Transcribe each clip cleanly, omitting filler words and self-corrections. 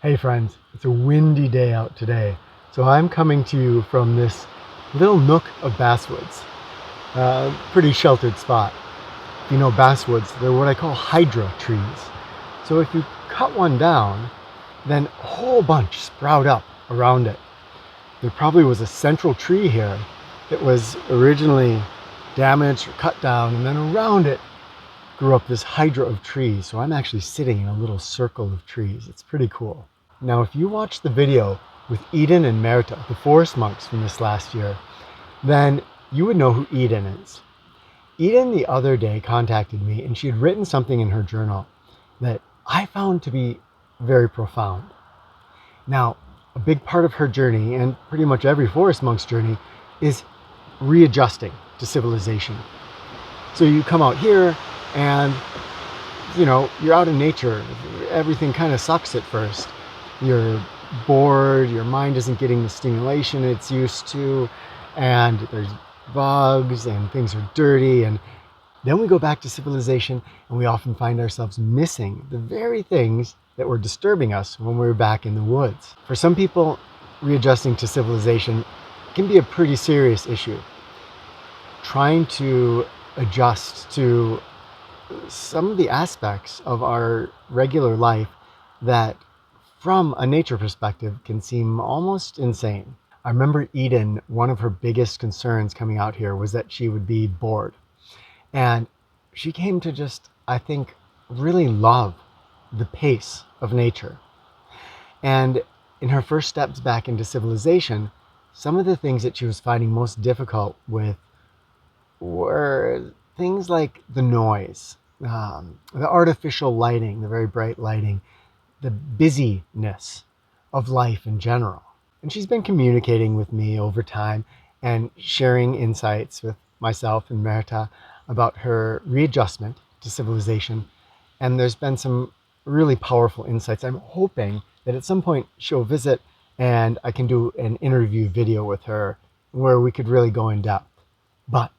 Hey friends, it's a windy day out today, so I'm coming to you from this little nook of basswoods, pretty sheltered spot. If you know basswoods, they're what I call hydra trees. So if you cut one down, then a whole bunch sprout up around it. There probably was a central tree here that was originally damaged or cut down, and then around it grew up this hydra of trees. So I'm actually sitting in a little circle of trees. It's pretty cool. Now, if you watch the video with Eden and Merta, the forest monks from this last year, then you would know who Eden is. Eden the other day contacted me, and she had written something in her journal that I found to be very profound. Now, a big part of her journey, and pretty much every forest monk's journey, is readjusting to civilization. So you come out here and, you're out in nature. Everything kind of sucks at first. You're bored, your mind isn't getting the stimulation it's used to, and there's bugs and things are dirty. And then we go back to civilization and we often find ourselves missing the very things that were disturbing us when we were back in the woods. For some people, readjusting to civilization can be a pretty serious issue. Trying to adjust to some of the aspects of our regular life that from a nature perspective can seem almost insane. I remember Eden, one of her biggest concerns coming out here was that she would be bored. And she came to just, I think, really love the pace of nature. And in her first steps back into civilization, some of the things that she was finding most difficult with were things like the noise, the artificial lighting, the very bright lighting, the busyness of life in general. And she's been communicating with me over time and sharing insights with myself and Merta about her readjustment to civilization. And there's been some really powerful insights. I'm hoping that at some point she'll visit and I can do an interview video with her where we could really go in depth. But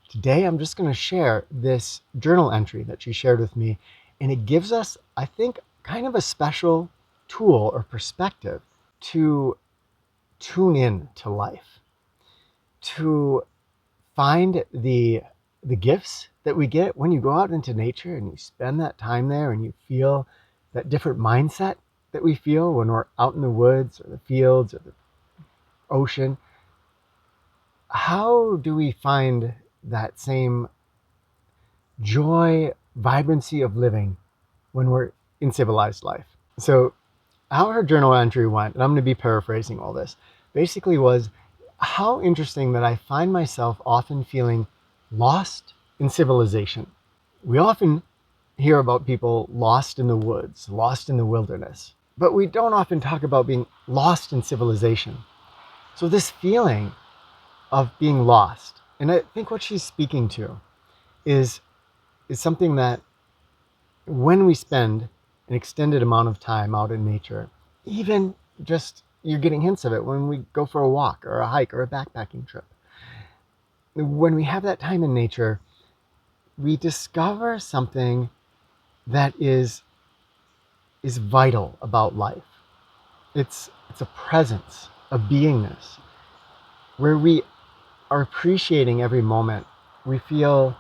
today I'm just going to share this journal entry that she shared with me, and it gives us, I think, kind of a special tool or perspective to tune in to life, to find the gifts that we get when you go out into nature and you spend that time there and you feel that different mindset that we feel when we're out in the woods or the fields or the ocean. How do we find that same joy, vibrancy of living when we're in civilized life? So how her journal entry went, and I'm going to be paraphrasing all this, basically was how interesting that I find myself often feeling lost in civilization. We often hear about people lost in the woods, lost in the wilderness, but we don't often talk about being lost in civilization. So this feeling of being lost, and I think what she's speaking to is something that when we spend an extended amount of time out in nature, even just you're getting hints of it when we go for a walk or a hike or a backpacking trip. When we have that time in nature, we discover something that is vital about life. It's a presence, a beingness, where we are appreciating every moment. We feel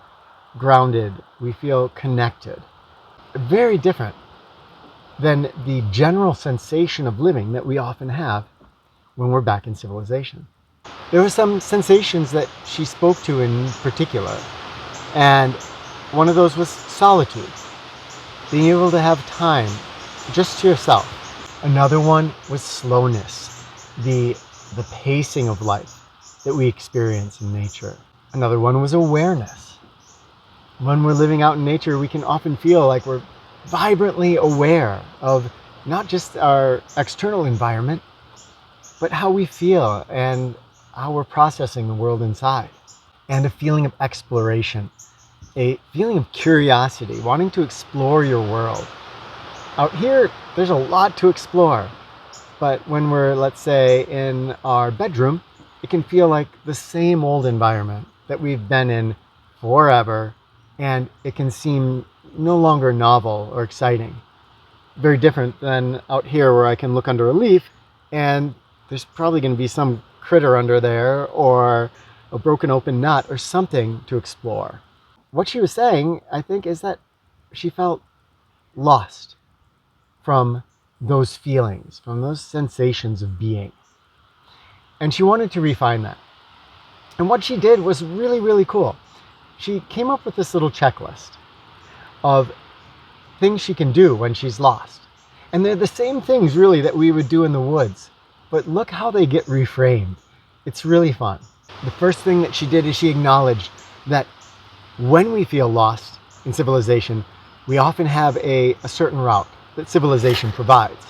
grounded, we feel connected. Very different than the general sensation of living that we often have when we're back in civilization. There were some sensations that she spoke to in particular, and one of those was solitude, being able to have time just to yourself. Another one was slowness, the pacing of life that we experience in nature. Another one was awareness. When we're living out in nature, we can often feel like we're vibrantly aware of not just our external environment, but how we feel and how we're processing the world inside. And a feeling of exploration, a feeling of curiosity, wanting to explore your world. Out here, there's a lot to explore, but when we're, let's say, in our bedroom, it can feel like the same old environment that we've been in forever, and it can seem no longer novel or exciting. very different than out here where I can look under a leaf and there's probably going to be some critter under there or a broken open nut or something to explore. What she was saying, I think, is that she felt lost from those feelings, from those sensations of being. And she wanted to refine that. And what she did was really, really cool. She came up with this little checklist of things she can do when she's lost. And they're the same things really that we would do in the woods, but look how they get reframed. It's really fun. The first thing that she did is she acknowledged that when we feel lost in civilization, we often have a certain route that civilization provides.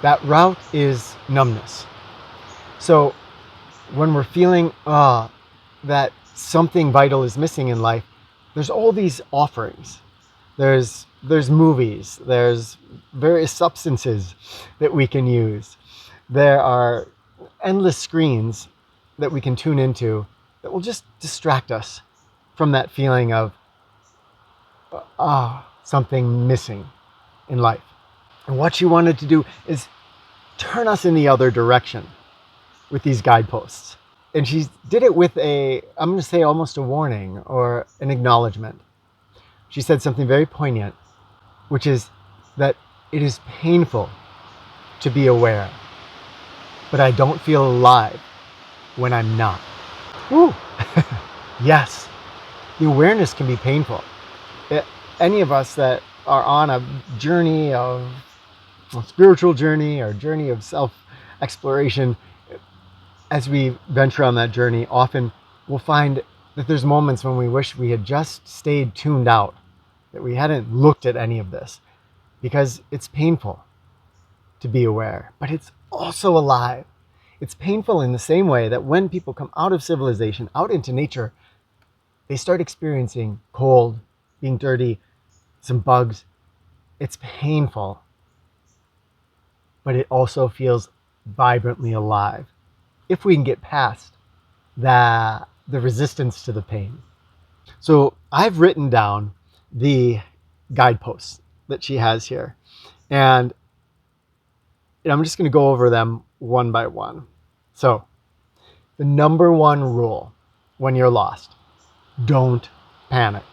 That route is numbness. So when we're feeling that something vital is missing in life, there's all these offerings. There's movies, there's various substances that we can use. There are endless screens that we can tune into that will just distract us from that feeling of something missing in life. And what she wanted to do is turn us in the other direction with these guideposts. And she did it with I'm going to say almost a warning or an acknowledgement. She said something very poignant, which is that it is painful to be aware, but I don't feel alive when I'm not. Woo! Yes, the awareness can be painful. Any of us that are on a journey of a spiritual journey or journey of self-exploration, as we venture on that journey, often we'll find that there's moments when we wish we had just stayed tuned out, that we hadn't looked at any of this, because it's painful to be aware, but it's also alive. It's painful in the same way that when people come out of civilization, out into nature, they start experiencing cold, being dirty, some bugs. It's painful, but it also feels vibrantly alive if we can get past the resistance to the pain. So I've written down the guideposts that she has here, and I'm just going to go over them one by one. So the number one rule when you're lost: don't panic.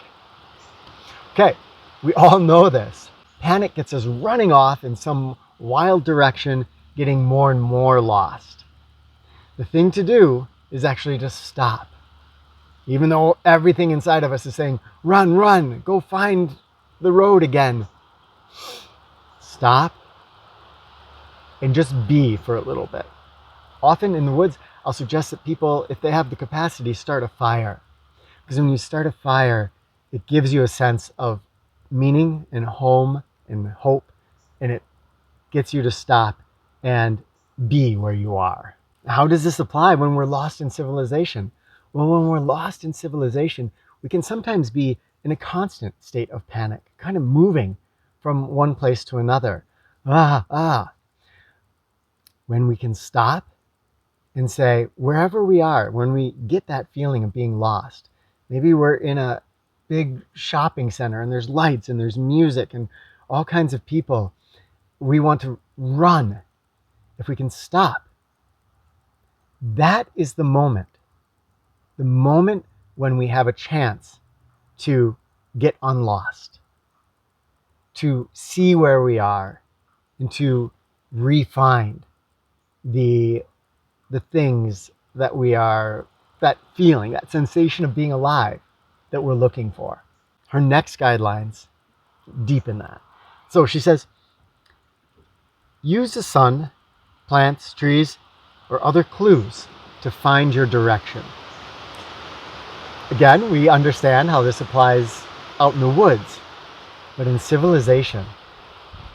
Okay, we all know this. Panic gets us running off in some wild direction, getting more and more lost. The thing to do is actually just stop. Even though everything inside of us is saying, run, run, go find the road again. Stop and just be for a little bit. Often in the woods, I'll suggest that people, if they have the capacity, start a fire. Because when you start a fire, it gives you a sense of meaning and home and hope, and it gets you to stop and be where you are. How does this apply when we're lost in civilization? Well, when we're lost in civilization, we can sometimes be in a constant state of panic, kind of moving from one place to another. When we can stop and say, wherever we are, when we get that feeling of being lost, maybe we're in a big shopping center and there's lights and there's music and all kinds of people. We want to run. If we can stop, that is the moment when we have a chance to get unlost, to see where we are, and to refine the things that we are, that feeling, that sensation of being alive that we're looking for. Her next guidelines deepen that. So she says, use the sun, plants, trees, or other clues to find your direction. Again, we understand how this applies out in the woods, but in civilization,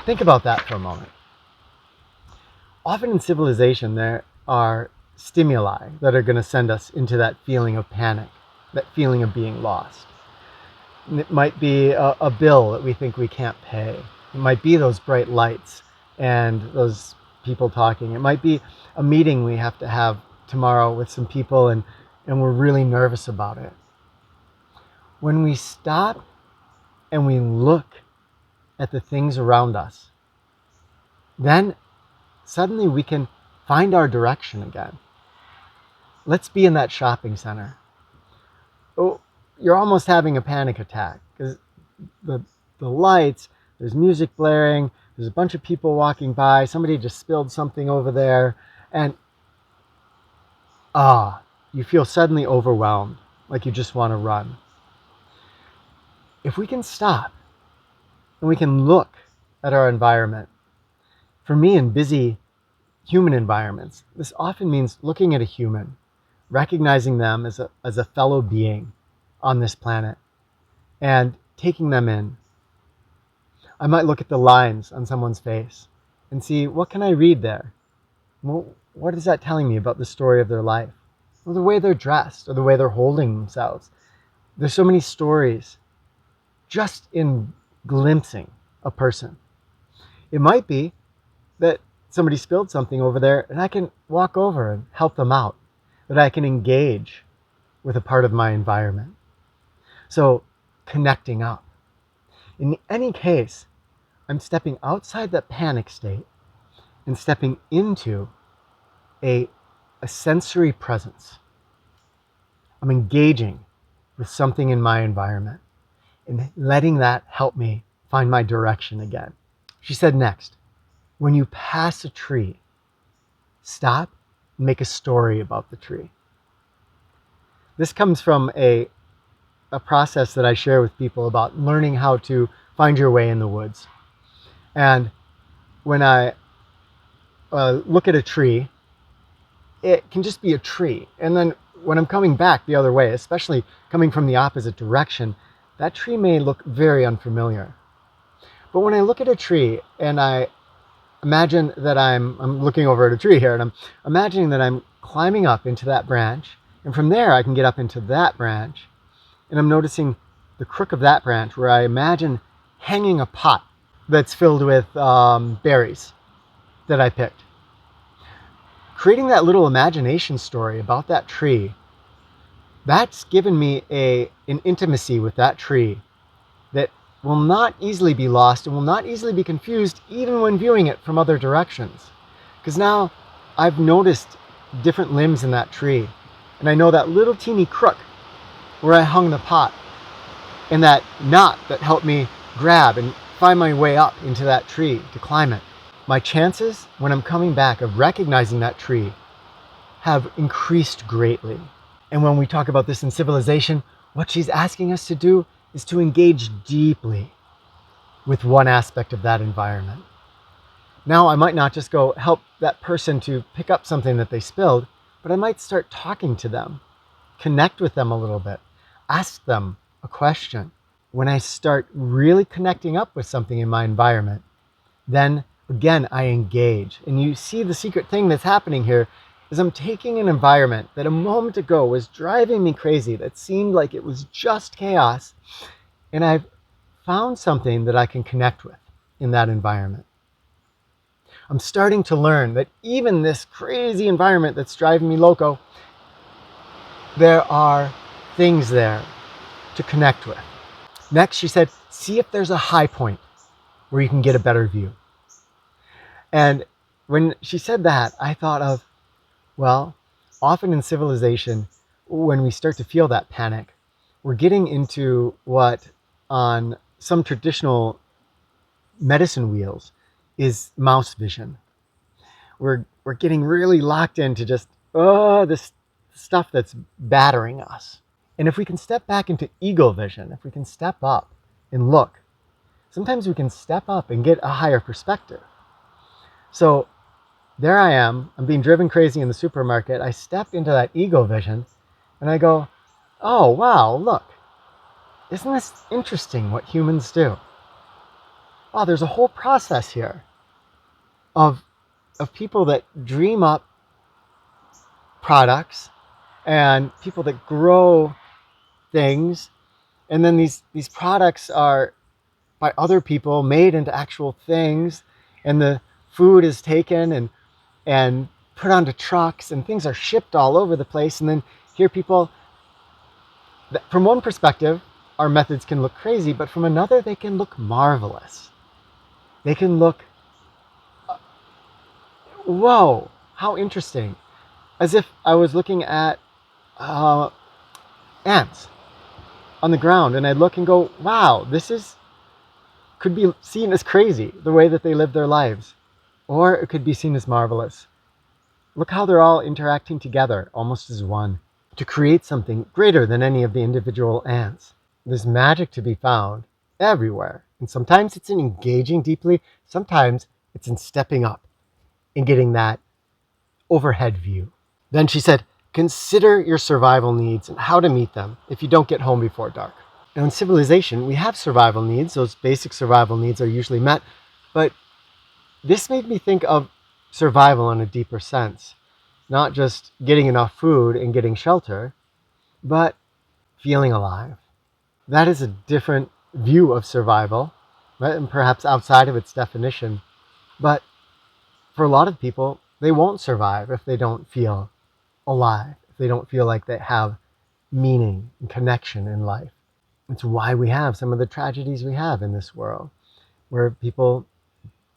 think about that for a moment. Often in civilization, there are stimuli that are going to send us into that feeling of panic, that feeling of being lost. And it might be a bill that we think we can't pay. It might be those bright lights and those people talking. It might be a meeting we have to have tomorrow with some people and we're really nervous about it. When we stop and we look at the things around us, then suddenly we can find our direction again. Let's be in that shopping center. Oh, you're almost having a panic attack because the lights, there's music blaring, there's a bunch of people walking by, somebody just spilled something over there, and you feel suddenly overwhelmed, like you just want to run. If we can stop and we can look at our environment, for me in busy human environments, this often means looking at a human, recognizing them as a fellow being on this planet and taking them in. I might look at the lines on someone's face and see, what can I read there? Well, what is that telling me about the story of their life? Or the way they're dressed, or the way they're holding themselves. There's so many stories just in glimpsing a person. It might be that somebody spilled something over there and I can walk over and help them out, that I can engage with a part of my environment. So connecting up. In any case, I'm stepping outside that panic state and stepping into a sensory presence. I'm engaging with something in my environment and letting that help me find my direction again. She said next, when you pass a tree, stop and make a story about the tree. This comes from a process that I share with people about learning how to find your way in the woods. And when I look at a tree, it can just be a tree. And then when I'm coming back the other way, especially coming from the opposite direction, that tree may look very unfamiliar. But when I look at a tree and I imagine that I'm looking over at a tree here, and I'm imagining that I'm climbing up into that branch, and from there I can get up into that branch, and I'm noticing the crook of that branch where I imagine hanging a pot that's filled with berries that I picked. Creating that little imagination story about that tree, that's given me an intimacy with that tree that will not easily be lost and will not easily be confused even when viewing it from other directions. Because now I've noticed different limbs in that tree, and I know that little teeny crook where I hung the pot, and that knot that helped me grab and find my way up into that tree to climb it. My chances when I'm coming back of recognizing that tree have increased greatly. And when we talk about this in civilization, what she's asking us to do is to engage deeply with one aspect of that environment. Now, I might not just go help that person to pick up something that they spilled, but I might start talking to them, connect with them a little bit, ask them a question. When I start really connecting up with something in my environment, then again, I engage. And you see the secret thing that's happening here is I'm taking an environment that a moment ago was driving me crazy, that seemed like it was just chaos, and I've found something that I can connect with in that environment. I'm starting to learn that even this crazy environment that's driving me loco, there are things there to connect with. Next, she said, see if there's a high point where you can get a better view. And when she said that, I thought of, well, often in civilization, when we start to feel that panic, we're getting into what on some traditional medicine wheels is mouse vision. We're getting really locked into just, this stuff that's battering us. And if we can step back into eagle vision, if we can step up and look, sometimes we can step up and get a higher perspective. So there I am, I'm being driven crazy in the supermarket. I step into that eagle vision and I go, oh, wow, look, isn't this interesting what humans do? Wow, there's a whole process here of people that dream up products and people that grow things, and then these products are by other people made into actual things, and the food is taken and put onto trucks, and things are shipped all over the place. And then here people, from one perspective, our methods can look crazy, but from another, they can look marvelous. They can look whoa, how interesting. As if I was looking at uh, ants on the ground, and I'd look and go, wow, could be seen as crazy, the way that they live their lives. Or it could be seen as marvelous. Look how they're all interacting together, almost as one, to create something greater than any of the individual ants. There's magic to be found everywhere. And sometimes it's in engaging deeply, sometimes it's in stepping up and getting that overhead view. Then she said, consider your survival needs and how to meet them if you don't get home before dark. Now, in civilization, we have survival needs. Those basic survival needs are usually met. But this made me think of survival in a deeper sense. Not just getting enough food and getting shelter, but feeling alive. That is a different view of survival, right? And perhaps outside of its definition. But for a lot of people, they won't survive if they don't feel alive, if they don't feel like they have meaning and connection in life. It's why we have some of the tragedies we have in this world, where people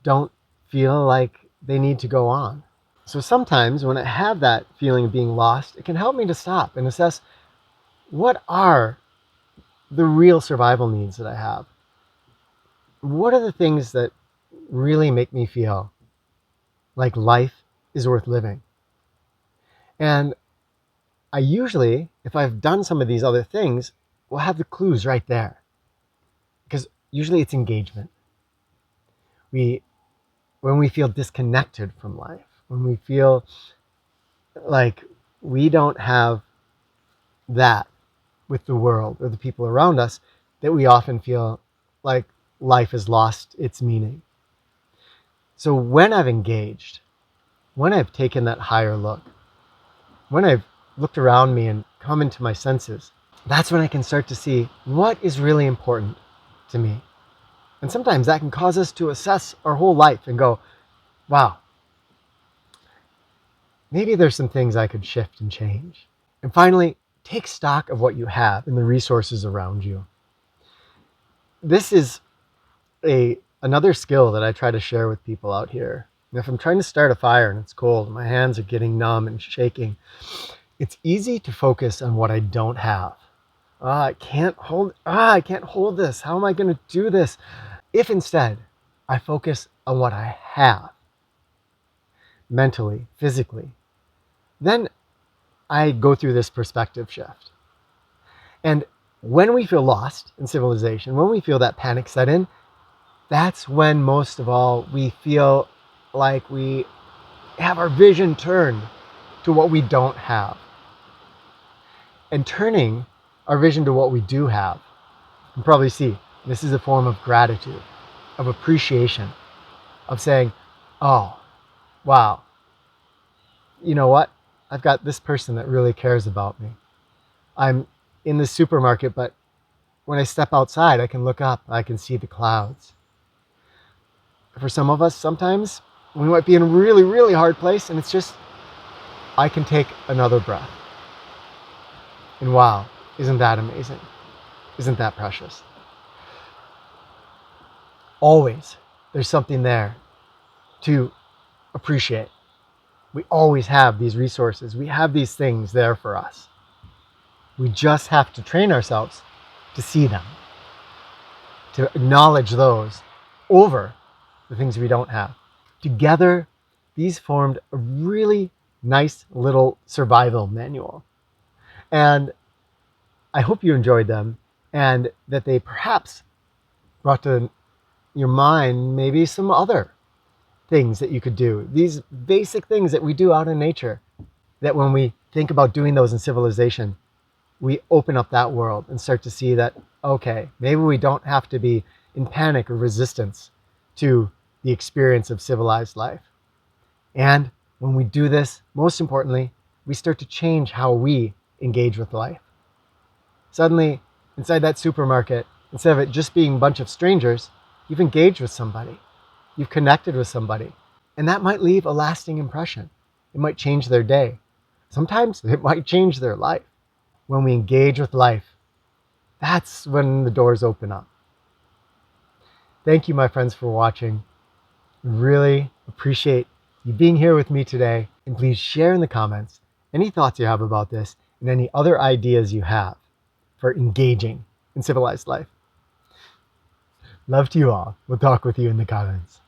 don't feel like they need to go on. So sometimes when I have that feeling of being lost, it can help me to stop and assess, what are the real survival needs that I have? What are the things that really make me feel like life is worth living? And I usually, if I've done some of these other things, will have the clues right there. Because usually it's engagement. When we feel disconnected from life, when we feel like we don't have that with the world or the people around us, that we often feel like life has lost its meaning. So when I've engaged, when I've taken that higher look, when I've looked around me and come into my senses, that's when I can start to see what is really important to me. And sometimes that can cause us to assess our whole life and go, wow, maybe there's some things I could shift and change. And finally, take stock of what you have and the resources around you. This is another skill that I try to share with people out here. And if I'm trying to start a fire and it's cold, and my hands are getting numb and shaking, it's easy to focus on what I don't have. I can't hold this. How am I going to do this? If instead I focus on what I have, mentally, physically, then I go through this perspective shift. And when we feel lost in civilization, when we feel that panic set in, that's when most of all we feel like we have our vision turned to what we don't have. And turning our vision to what we do have, you can probably see this is a form of gratitude, of appreciation, of saying, oh, wow, you know what? I've got this person that really cares about me. I'm in the supermarket, but when I step outside, I can look up, I can see the clouds. For some of us, sometimes we might be in a really, really hard place, and it's just, I can take another breath. And wow, isn't that amazing? Isn't that precious? Always, there's something there to appreciate. We always have these resources. We have these things there for us. We just have to train ourselves to see them, to acknowledge those over the things we don't have. Together, these formed a really nice little survival manual. And I hope you enjoyed them, and that they perhaps brought to your mind maybe some other things that you could do. These basic things that we do out in nature, that when we think about doing those in civilization, we open up that world and start to see that, okay, maybe we don't have to be in panic or resistance to the experience of civilized life. And when we do this, most importantly, we start to change how we engage with life. Suddenly, inside that supermarket, instead of it just being a bunch of strangers, you've engaged with somebody. You've connected with somebody. And that might leave a lasting impression. It might change their day. Sometimes it might change their life. When we engage with life, that's when the doors open up. Thank you, my friends, for watching. Really appreciate you being here with me today, and please share in the comments any thoughts you have about this and any other ideas you have for engaging in civilized life. Love to you all. We'll talk with you in the comments.